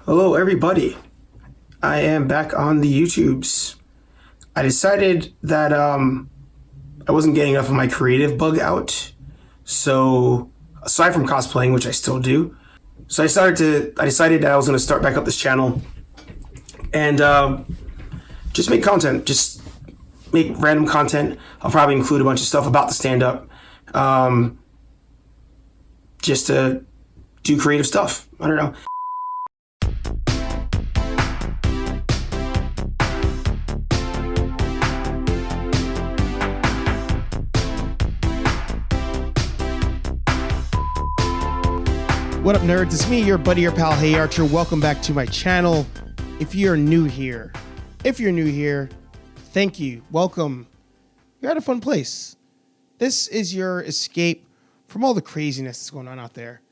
Hello, everybody. I am back on the YouTubes. I decided that I wasn't getting enough of my creative bug out. So, aside from cosplaying, which I still do, I decided that I was going to start back up this channel and just make content. Just make random content. I'll probably include a bunch of stuff about the stand up, just to do creative stuff. I don't know. What up, nerds? It's me, your buddy, your pal, HeyArcher. Welcome back to my channel. If you're new here, thank you. Welcome. You're at a fun place. This is your escape from all the craziness that's going on out there.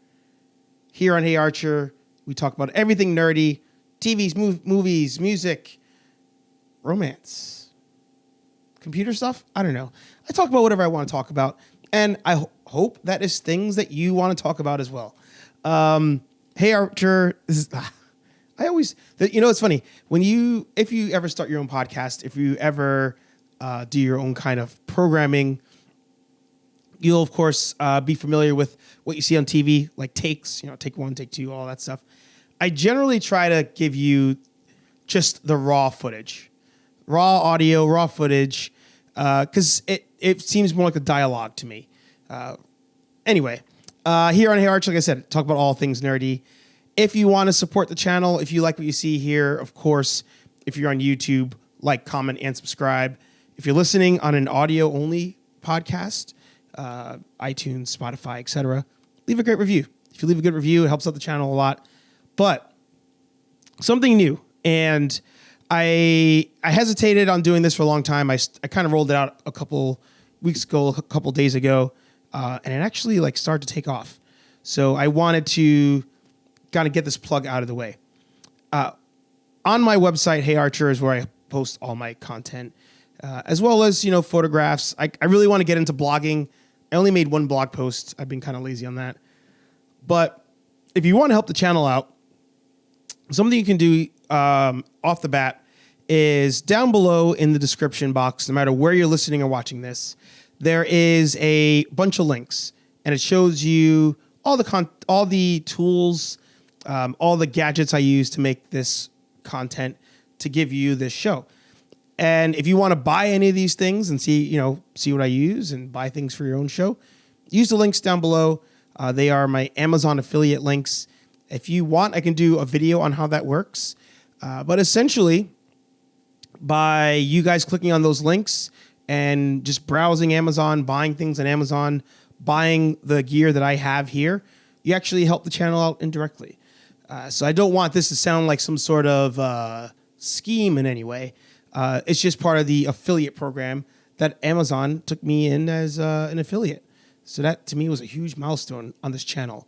Here on HeyArcher, we talk about everything nerdy, TVs, movies, music, romance, computer stuff. I don't know. I talk about whatever I want to talk about, and I hope that is things that you want to talk about as well. HeyArcher, it's funny if you ever start your own podcast, if you ever do your own kind of programming, you'll of course be familiar with what you see on TV, like takes, take one, take two, all that stuff. I generally try to give you just the raw footage, raw audio, raw footage, because it seems more like a dialogue to me. Anyway. Here on HeyArcher, like I said, talk about all things nerdy. If you want to support the channel, if you like what you see here, of course, if you're on YouTube, like, comment, and subscribe. If you're listening on an audio-only podcast, iTunes, Spotify, etc., leave a great review. If you leave a good review, it helps out the channel a lot. But something new, and I hesitated on doing this for a long time. I kind of rolled it out a couple weeks ago, a couple days ago. And it actually started to take off. So I wanted to kind of get this plug out of the way. On my website, HeyArcher, is where I post all my content, as well as, photographs. I really want to get into blogging. I only made one blog post. I've been kind of lazy on that. But if you want to help the channel out, something you can do off the bat is down below in the description box, no matter where you're listening or watching this, there is a bunch of links, and it shows you all the tools, all the gadgets I use to make this content to give you this show. And if you want to buy any of these things and see what I use and buy things for your own show, use the links down below. They are my Amazon affiliate links. If you want, I can do a video on how that works. But essentially, by you guys clicking on those links and just browsing Amazon, buying things on Amazon, buying the gear that I have here, you actually help the channel out indirectly. So I don't want this to sound like some sort of scheme in any way. It's just part of the affiliate program that Amazon took me in as an affiliate. So that, to me, was a huge milestone on this channel.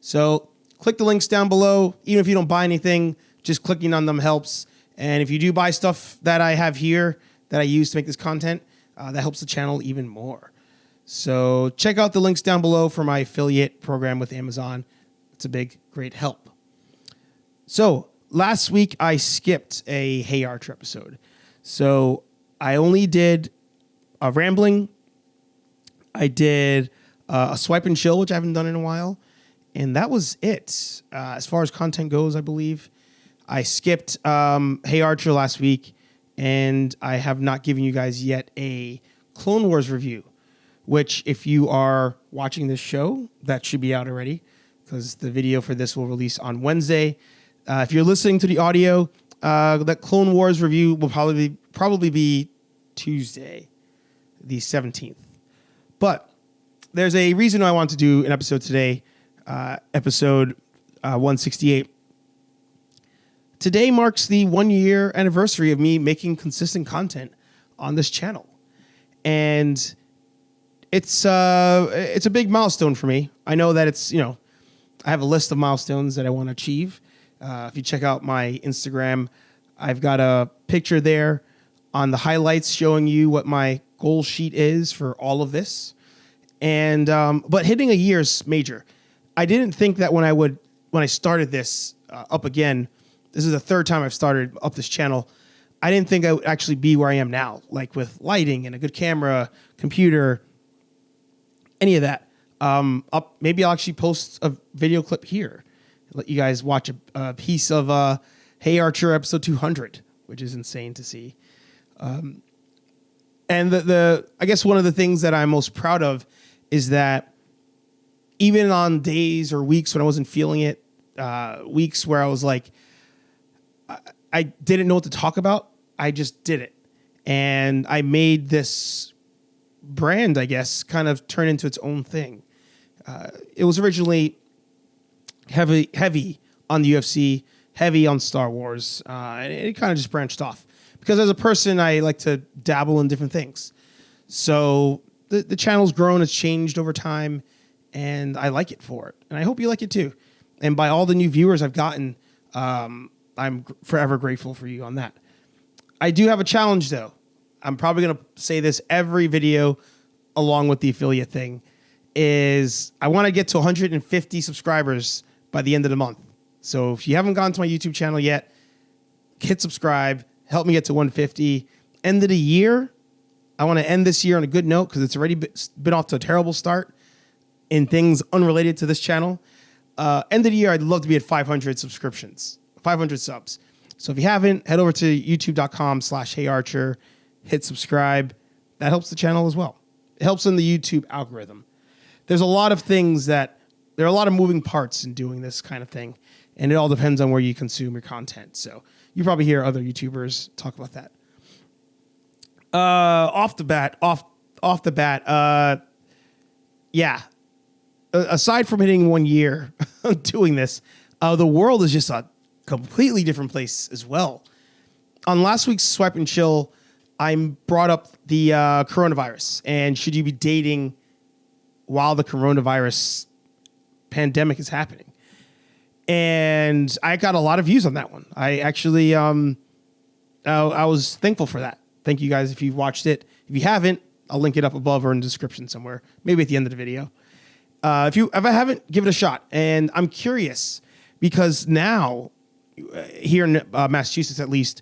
So click the links down below. Even if you don't buy anything, just clicking on them helps. And if you do buy stuff that I have here that I use to make this content, that helps the channel even more. So check out the links down below for my affiliate program with Amazon. It's a big, great help. So last week I skipped a HeyArcher episode. So I only did a rambling. I did a swipe and chill, which I haven't done in a while. And that was it. As far as content goes, I believe. I skipped HeyArcher last week. And I have not given you guys yet a Clone Wars review, which if you are watching this show, that should be out already because the video for this will release on Wednesday. If you're listening to the audio, that Clone Wars review will probably be Tuesday, the 17th. But there's a reason I want to do an episode today, episode 168. Today marks the 1-year anniversary of me making consistent content on this channel. And it's a big milestone for me. I know that I have a list of milestones that I want to achieve. If you check out my Instagram, I've got a picture there on the highlights showing you what my goal sheet is for all of this. And but hitting a year is major. I didn't think that when I started this up again, this is the third time I've started up this channel. I didn't think I would actually be where I am now, like with lighting and a good camera, computer, any of that. Maybe I'll actually post a video clip here, let you guys watch a piece of HeyArcher episode 200, which is insane to see. And I guess one of the things that I'm most proud of is that even on days or weeks when I wasn't feeling it, weeks where I was like, I didn't know what to talk about, I just did it. And I made this brand, I guess, kind of turn into its own thing. It was originally heavy on the UFC, heavy on Star Wars, and it kind of just branched off. Because as a person, I like to dabble in different things. So the channel's grown, it's changed over time, and I like it for it. And I hope you like it too. And by all the new viewers I've gotten, I'm forever grateful for you on that. I do have a challenge, though. I'm probably going to say this every video along with the affiliate thing, is I want to get to 150 subscribers by the end of the month. So if you haven't gone to my YouTube channel yet, hit subscribe. Help me get to 150. End of the year, I want to end this year on a good note because it's already been off to a terrible start in things unrelated to this channel. End of the year, I'd love to be at 500 subscriptions, 500 subs. So if you haven't, head over to youtube.com/HeyArcher, hit subscribe. That helps the channel as well. It helps in the YouTube algorithm. There's a lot of things there are a lot of moving parts in doing this kind of thing, and it all depends on where you consume your content. So you probably hear other YouTubers talk about that. Off the bat, yeah. Aside from hitting 1 year doing this, the world is just a completely different place as well. On last week's Swipe and Chill, I brought up the coronavirus and should you be dating while the coronavirus pandemic is happening. And I got a lot of views on that one. I actually, I was thankful for that. Thank you guys if you've watched it. If you haven't, I'll link it up above or in the description somewhere, maybe at the end of the video. If I haven't, give it a shot. And I'm curious because now, here in Massachusetts at least,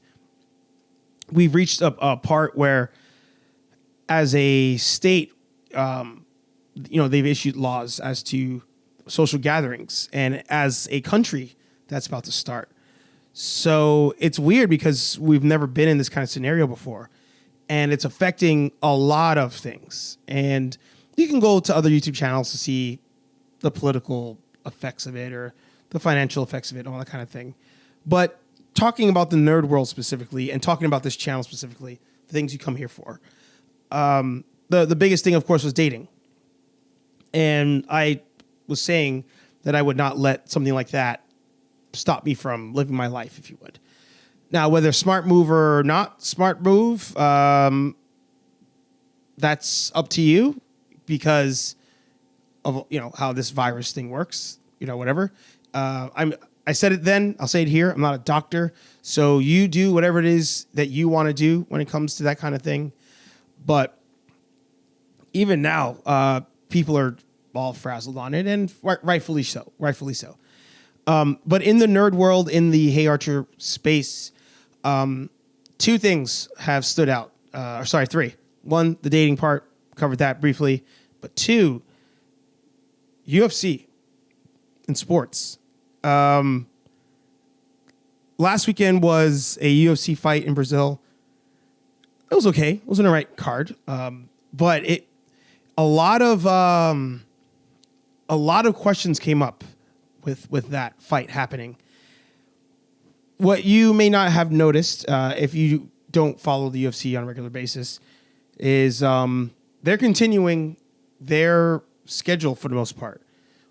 we've reached a part where, as a state, they've issued laws as to social gatherings, and as a country, that's about to start. So it's weird because we've never been in this kind of scenario before, and it's affecting a lot of things. And you can go to other YouTube channels to see the political effects of it or the financial effects of it and all that kind of thing. But talking about the nerd world specifically and talking about this channel specifically, the things you come here for, the biggest thing, of course, was dating. And I was saying that I would not let something like that stop me from living my life, if you would. Now, whether smart move or not smart move, that's up to you because of how this virus thing works. Whatever. I said it then. I'll say it here. I'm not a doctor, so you do whatever it is that you want to do when it comes to that kind of thing. But even now, people are all frazzled on it, and rightfully so. Rightfully so. But in the nerd world, in the HeyArcher space, two things have stood out. Three. One, the dating part, covered that briefly. But two, UFC in sports. Last weekend was a UFC fight in Brazil. It was okay. It wasn't a right card. But a lot of questions came up with that fight happening. What you may not have noticed, if you don't follow the UFC on a regular basis, is they're continuing their schedule for the most part.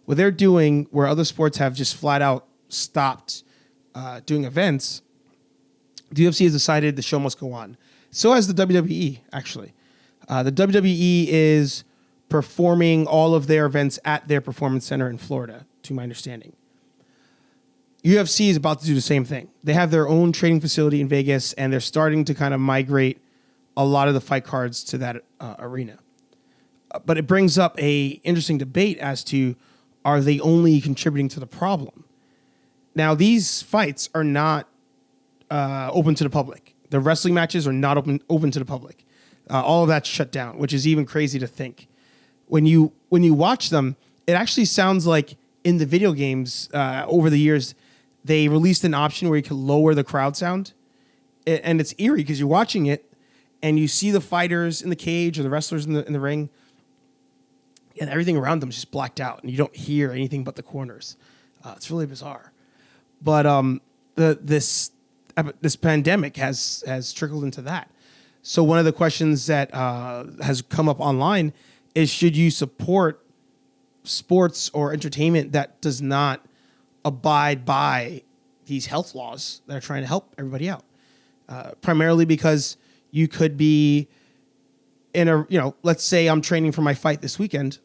What they're doing, where other sports have just flat out stopped doing events, the UFC has decided the show must go on. So has the WWE, actually. The WWE is performing all of their events at their performance center in Florida, to my understanding. UFC is about to do the same thing. They have their own training facility in Vegas, and they're starting to kind of migrate a lot of the fight cards to that arena. But it brings up a interesting debate as to, are they only contributing to the problem? Now, these fights are not open to the public. The wrestling matches are not open to the public. All of that's shut down, which is even crazy to think. When you watch them, it actually sounds like in the video games over the years, they released an option where you could lower the crowd sound. And it's eerie because you're watching it and you see the fighters in the cage or the wrestlers in the ring, and everything around them is just blacked out, and you don't hear anything but the corners. It's really bizarre. But this pandemic has trickled into that. So one of the questions that has come up online is, should you support sports or entertainment that does not abide by these health laws that are trying to help everybody out? Primarily because you could be in a, let's say I'm training for my fight this weekend.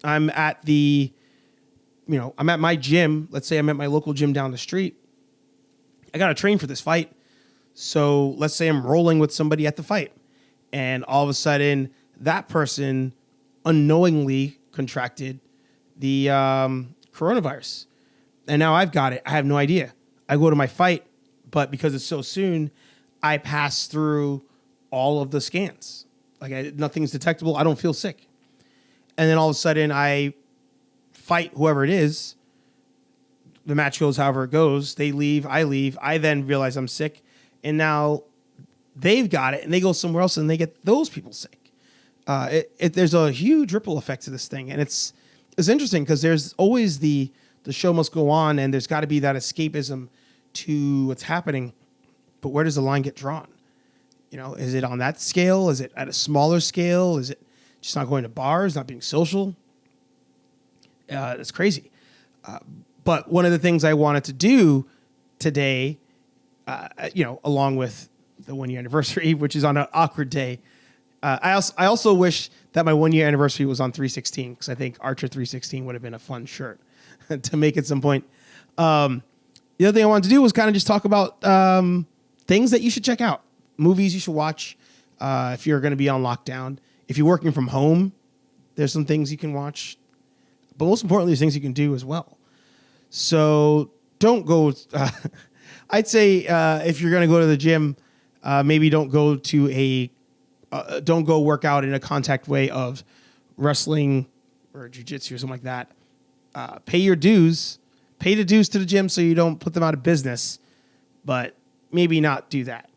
I'm at my gym. Let's say I'm at my local gym down the street. I got to train for this fight. So let's say I'm rolling with somebody at the fight, and all of a sudden that person unknowingly contracted the coronavirus. And now I've got it. I have no idea. I go to my fight, but because it's so soon, I pass through all of the scans. Nothing's detectable. I don't feel sick. And then all of a sudden I fight whoever it is. The match goes however it goes. They leave. I then realize I'm sick. And now they've got it and they go somewhere else and they get those people sick. There's a huge ripple effect to this thing. And it's interesting because there's always the show must go on, and there's got to be that escapism to what's happening. But where does the line get drawn? Is it on that scale? Is it at a smaller scale? Is it just not going to bars, not being social? It's crazy. But one of the things I wanted to do today, along with the 1 year anniversary, which is on an awkward day, I also wish that my 1 year anniversary was on 316, because I think Archer 316 would have been a fun shirt to make at some point. The other thing I wanted to do was kind of just talk about things that you should check out, movies you should watch if you're going to be on lockdown. If you're working from home, there's some things you can watch, but most importantly, there's things you can do as well. So don't go. I'd say if you're going to go to the gym, maybe don't go work out in a contact way of wrestling or jiu-jitsu or something like that. Pay your dues. Pay the dues to the gym so you don't put them out of business, but maybe not do that.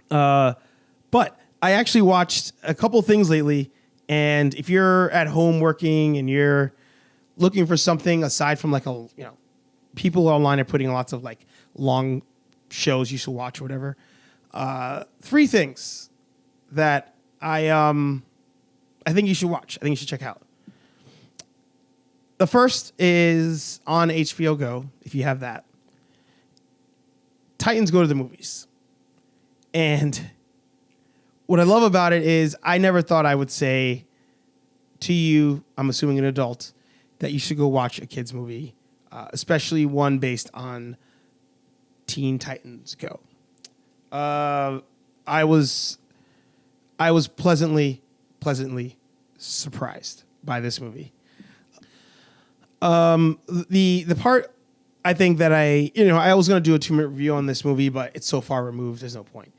But I actually watched a couple things lately, and if you're at home working and you're looking for something aside from people online are putting lots of long shows you should watch or whatever. 3 things that I think you should watch. I think you should check out. The first is on HBO Go, if you have that. Titans Go to the Movies. And what I love about it is I never thought I would say to you, I'm assuming an adult, that you should go watch a kid's movie, especially one based on Teen Titans Go. I was pleasantly surprised by this movie. The part I think that I was going to do a 2-minute review on this movie, but it's so far removed, there's no point.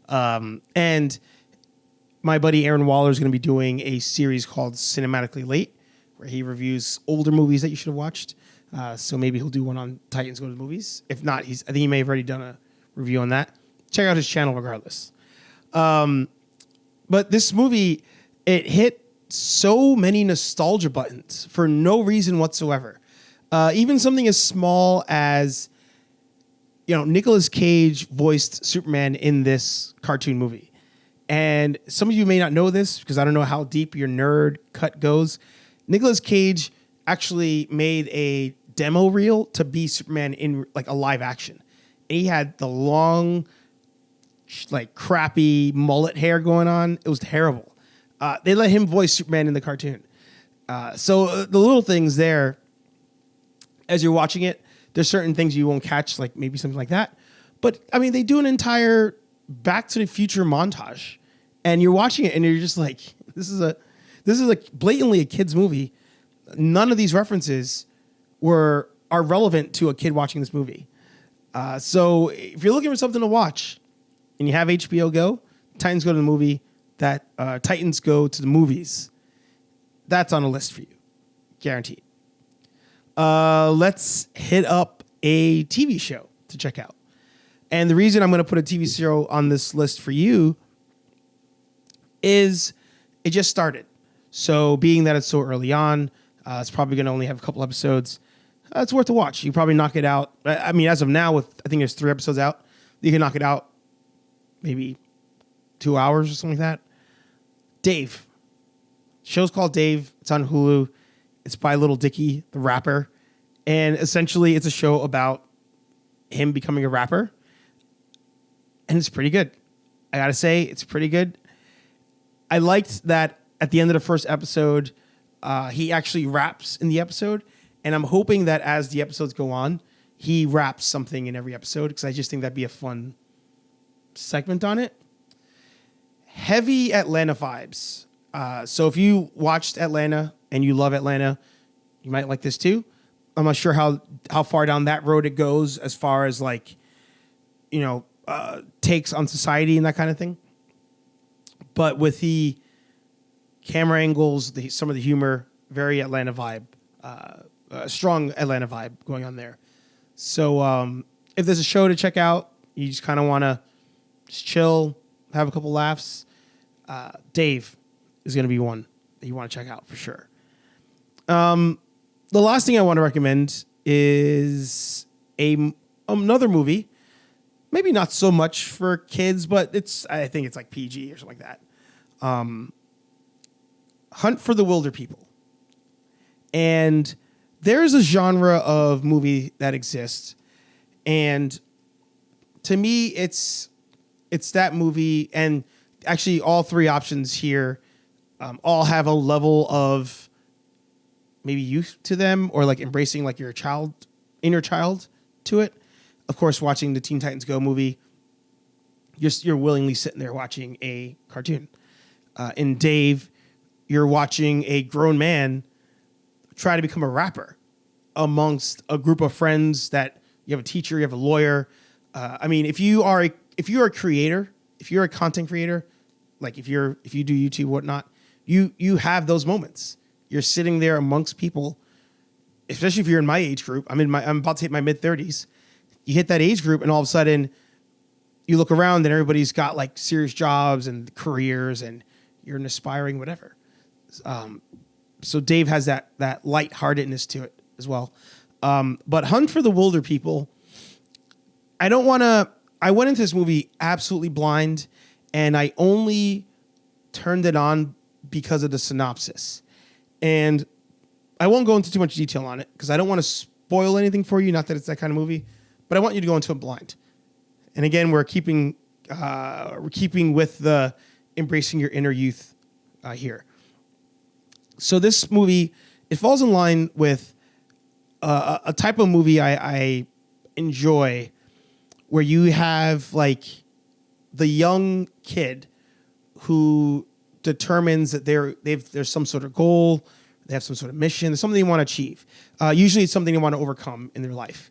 And my buddy Aaron Waller is going to be doing a series called Cinematically Late, where he reviews older movies that you should have watched. So maybe he'll do one on Titans Go to the Movies. If not, I think he may have already done a review on that. Check out his channel regardless. But this movie, it hit so many nostalgia buttons for no reason whatsoever. Even something as small as, Nicolas Cage voiced Superman in this cartoon movie. And some of you may not know this because I don't know how deep your nerd cut goes. Nicolas Cage actually made a demo reel to be Superman in a live action. And he had the long, crappy mullet hair going on. It was terrible. They let him voice Superman in the cartoon. So the little things there, as you're watching it, there's certain things you won't catch, like maybe something like that. But they do an entire Back to the Future montage, and you're watching it, and you're just like, this is blatantly a kid's movie. None of these references were are relevant to a kid watching this movie. So if you're looking for something to watch and you have HBO Go, Titans Go to the movie, Titans Go to the movies. That's on a list for you. Guaranteed. Let's hit up a TV show to check out. And the reason I'm going to put a TV show on this list for you is it just started. So being that it's so early on, it's probably going to only have a couple episodes. It's worth a watch. You probably knock it out. I mean, as of now, I think there's 3 episodes out. You can knock it out maybe 2 hours or something like that. Dave. Show's called Dave. It's on Hulu. It's by Lil Dicky, the rapper. And essentially, it's a show about him becoming a rapper. And it's pretty good. I got to say, it's pretty good. I liked that at the end of the first episode, he actually raps in the episode. And I'm hoping that as the episodes go on, he raps something in every episode because I just think that'd be a fun segment on it. Heavy Atlanta vibes. So if you watched Atlanta and you love Atlanta, you might like this too. I'm not sure how far down that road it goes as far as like, takes on society and that kind of thing. But with the camera angles, some of the humor, very Atlanta vibe, strong Atlanta vibe going on there. So if there's a show to check out, you just kind of want to just chill, have a couple laughs, Dave is going to be one that you want to check out for sure. The last thing I want to recommend is another movie. Maybe not so much for kids, but I think it's like PG or something like that. Hunt for the Wilder People. And there's a genre of movie that exists. And to me, it's that movie. And actually all 3 options here all have a level of maybe youth to them or like embracing like your inner child to it. Of course, watching the Teen Titans Go movie, you're willingly sitting there watching a cartoon. In Dave, you're watching a grown man try to become a rapper amongst a group of friends that you have a teacher, you have a lawyer. I mean, if you are a creator, if you're a content creator, like if you do YouTube, whatnot, you have those moments. You're sitting there amongst people, especially if you're in my age group. I'm about to hit my mid-30s. You hit that age group, and all of a sudden, you look around, and everybody's got like serious jobs and careers, and you're an aspiring whatever. So Dave has that lightheartedness to it as well. But Hunt for the Wilder People, I went into this movie absolutely blind, and I only turned it on because of the synopsis. And I won't go into too much detail on it because I don't want to spoil anything for you. Not that it's that kind of movie, but I want you to go into it blind. And again, we're keeping with the embracing your inner youth here. So this movie, it falls in line with a type of movie I enjoy, where you have like the young kid who determines that there's some sort of goal, they have some sort of mission, there's something they want to achieve. Usually it's something they want to overcome in their life.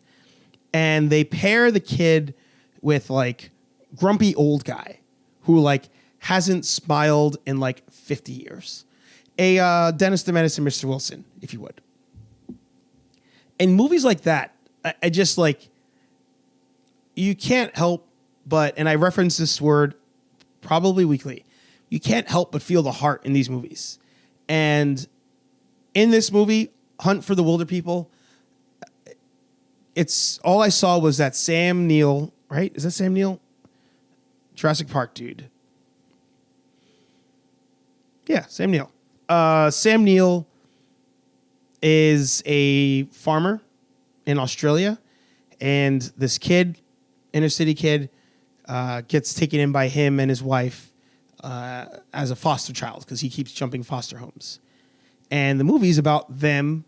And they pair the kid with like grumpy old guy who like hasn't smiled in like 50 years. A Dennis the Menace and Mr. Wilson, if you would. In movies like that, I just like, you can't help but, and I reference this word probably weekly, you can't help but feel the heart in these movies. And in this movie, Hunt for the Wilder People, it's all I saw was that Sam Neill, right? Is that Sam Neill? Jurassic Park dude. Yeah, Sam Neill. Sam Neill is a farmer in Australia, and this kid, inner city kid, gets taken in by him and his wife as a foster child because he keeps jumping foster homes. And the movie is about them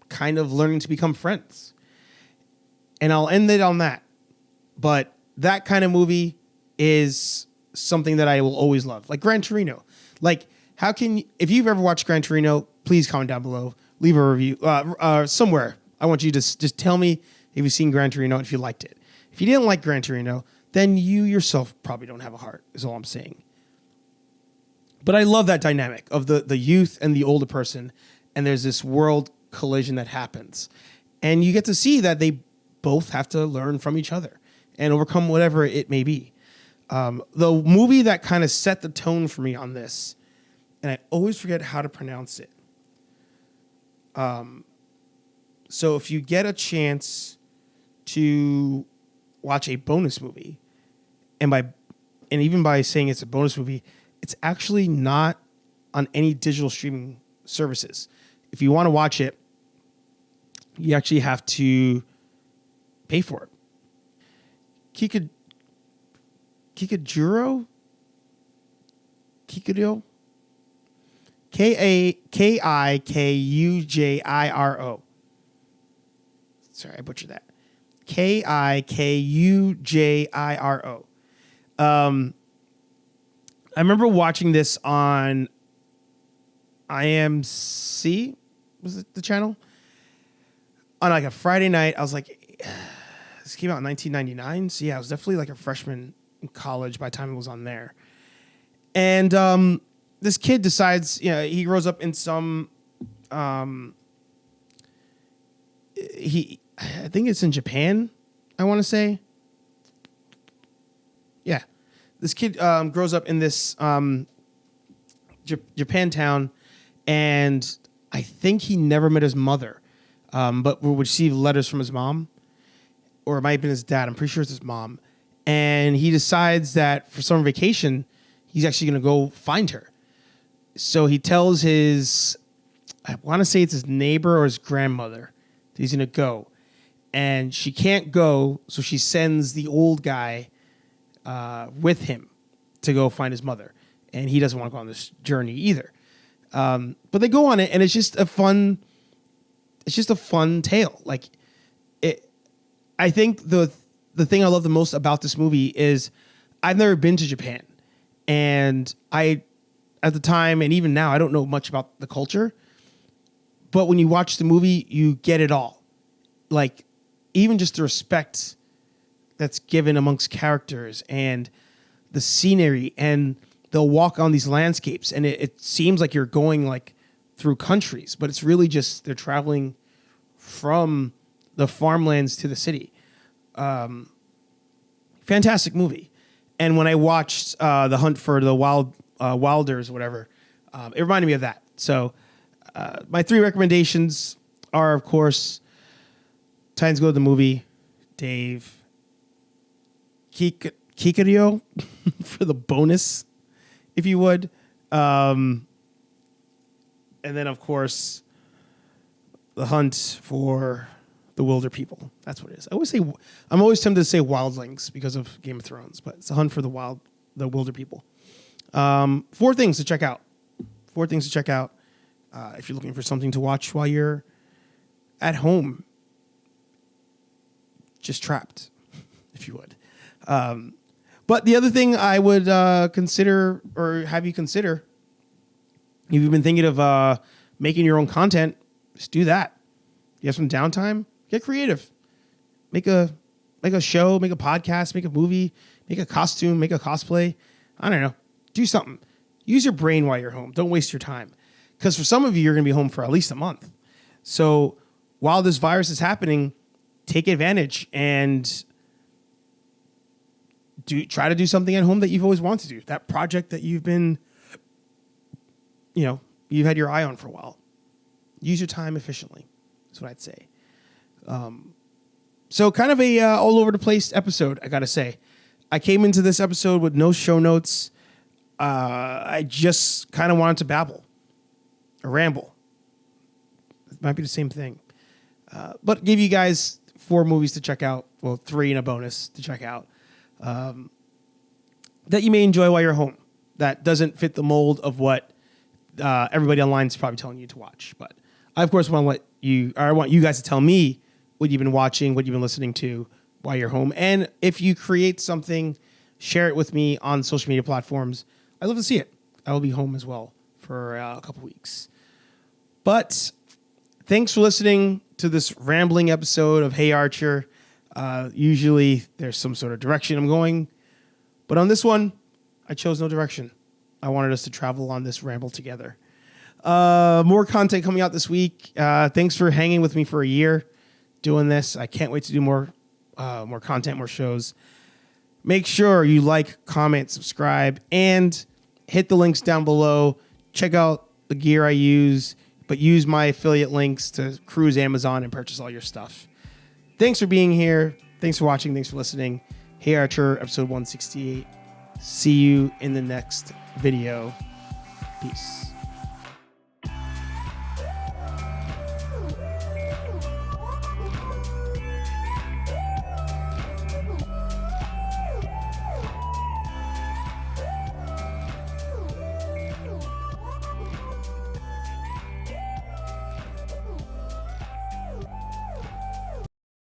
kind of learning to become friends. And I'll end it on that. But that kind of movie is something that I will always love. Like Gran Torino. Like, if you've ever watched Gran Torino, please comment down below. Leave a review somewhere. I want you to just tell me if you've seen Gran Torino and if you liked it. If you didn't like Gran Torino, then you yourself probably don't have a heart, is all I'm saying. But I love that dynamic of the youth and the older person, and there's this world collision that happens. And you get to see that they both have to learn from each other and overcome whatever it may be. The movie that kind of set the tone for me on this, and I always forget how to pronounce it. So if you get a chance to watch a bonus movie, and even by saying it's a bonus movie, it's actually not on any digital streaming services. If you want to watch it, you actually have to pay for it. Kikujiro? Kikujiro. Sorry, I butchered that. Kikujiro. I remember watching this on IMC, was it the channel? On like a Friday night. I was like, this came out in 1999. So yeah, I was definitely like a freshman in college by the time it was on there. And this kid decides, he grows up in some, I think it's in Japan, I want to say. Yeah. This kid grows up in this Japan town, and I think he never met his mother, but would receive letters from his mom, or it might have been his dad. I'm pretty sure it's his mom. And he decides that for summer vacation, he's actually going to go find her. So he tells I want to say it's his neighbor or his grandmother that he's going to go. And she can't go, so she sends the old guy with him to go find his mother, and he doesn't want to go on this journey either. But they go on it, and it's just a fun tale. Like I think the thing I love the most about this movie is I've never been to Japan, and at the time and even now I don't know much about the culture. But when you watch the movie, you get it all. Like even just the respect that's given amongst characters and the scenery, and they'll walk on these landscapes, and it seems like you're going like through countries, but it's really just they're traveling from the farmlands to the city. Fantastic movie. And when I watched The Hunt for the Wilders or whatever, it reminded me of that. So my 3 recommendations are, of course, Titans Go to the movie, Dave, Kikario for the bonus, if you would. And then, of course, The Hunt for the Wilder People. That's what it is. I'm always tempted to say Wildlings because of Game of Thrones, but it's The Hunt for the Wilder People. 4 things to check out. If you're looking for something to watch while you're at home, just trapped, if you would. But the other thing I would consider, or have you consider, if you've been thinking of making your own content, just do that. You have some downtime, get creative. Make a show, make a podcast, make a movie, make a costume, make a cosplay. I don't know. Do something. Use your brain while you're home. Don't waste your time. Because for some of you, you're going to be home for at least a month. So while this virus is happening, take advantage and try to do something at home that you've always wanted to do. That project that you've been, you've had your eye on for a while. Use your time efficiently. That's what I'd say. So kind of a all over the place episode, I got to say. I came into this episode with no show notes. I just kind of wanted to babble or ramble. It might be the same thing. But give you guys 4 movies to check out. Well, 3 and a bonus to check out. That you may enjoy while you're home. That doesn't fit the mold of what everybody online is probably telling you to watch. But I, of course, want you guys to tell me what you've been watching, what you've been listening to while you're home. And if you create something, share it with me on social media platforms. I'd love to see it. I will be home as well for a couple weeks. But thanks for listening to this rambling episode of Hey Archer. Usually there's some sort of direction I'm going, but on this one, I chose no direction. I wanted us to travel on this ramble together. More content coming out this week. Thanks for hanging with me for a year doing this. I can't wait to do more content, more shows. Make sure you like, comment, subscribe, and hit the links down below. Check out the gear I use, but use my affiliate links to cruise Amazon and purchase all your stuff. Thanks for being here. Thanks for watching. Thanks for listening. Hey Archer, episode 168. See you in the next video. Peace.